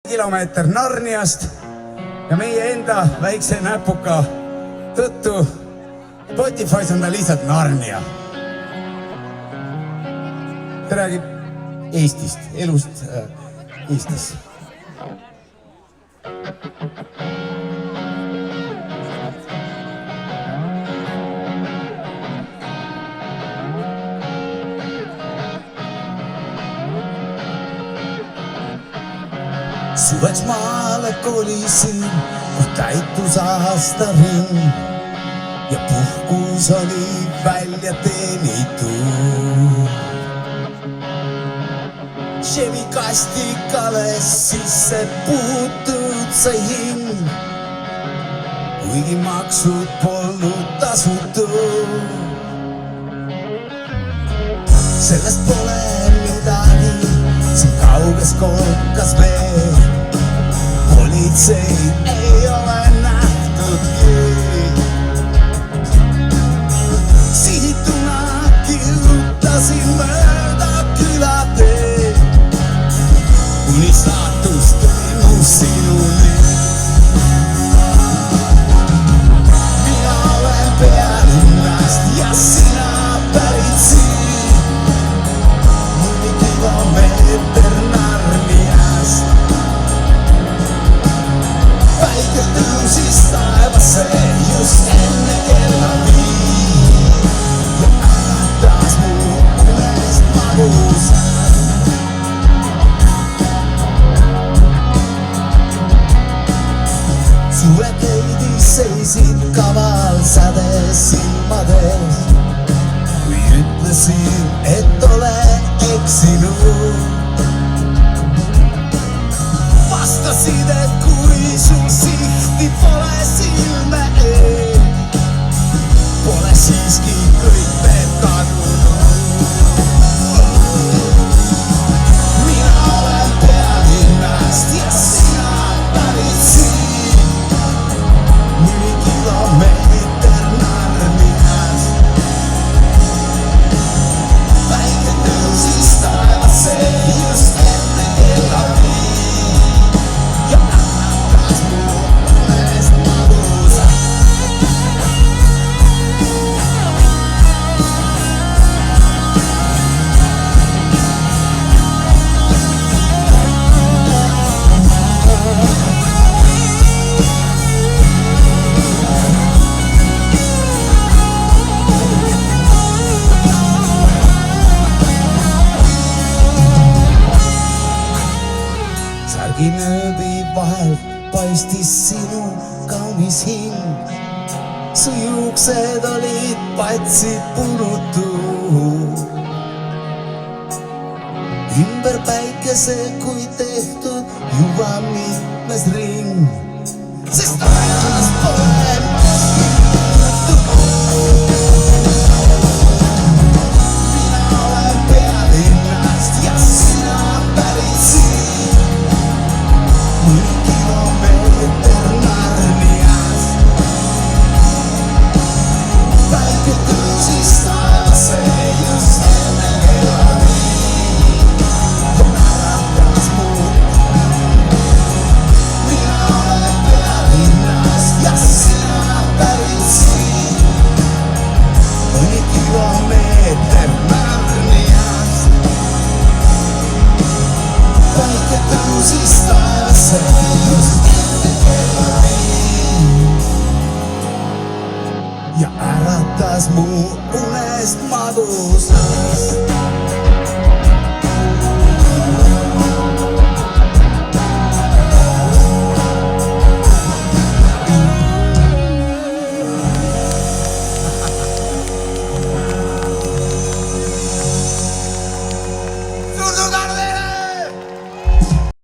kilomeeter Narniast ja meie enda väikse näpuka tõttu Spotify's on ta lihtsalt Narnia. Ta räägib Eestist, elust Eestis. Suveks maale kolisin, kui täitus aastaring ja puhkus oli välja teenitud. Chevy kastikale sisse puhutud sai hing, kuigi maksud polnud tasutud. Sellest pole midagi, siin kauges kolkas veel. Politseid ei ole nähtudki. Sihituna kirjutasin mööda külatee, kuni saatus tõi mu sinuni. Mina olen pealinnast ja sina pärit siin, mõni kilomeeter Narniast. Päike tõusis taevasse just enne kella 5 ja äratas mu unest magus. Suvekeidis seisid kaval säde silmades, kui ütlesin, et olen eksinud. Vastasid, et kui sul sihti pole silme ees, pole siiski kõik veel kadunud. Mina olen pealinnast ja sina pärit siin, mõni kilomeeter Narniast. Päike tõusis taevasse just enne kella 5 ja äratas mu unest magus. Särginööbi vahelt paistis sinu kaunis hing. Su juuksed olid patsid punutud, ümber päikese kui tehtud juba mitmes ring, sest ajas pole miski muutunud. Mina olen pealinnast ja sina pärit siin, mõni kilomeeter Narniast. Päike tõusis taevasse just enne kella 5 ja äratas mu. Mina olen pealinnast ja sina pärit siin, mõni kilomeeter Narniast. Päike tõusis taevasse just enne kella 5 ja äratas mu unest magusast.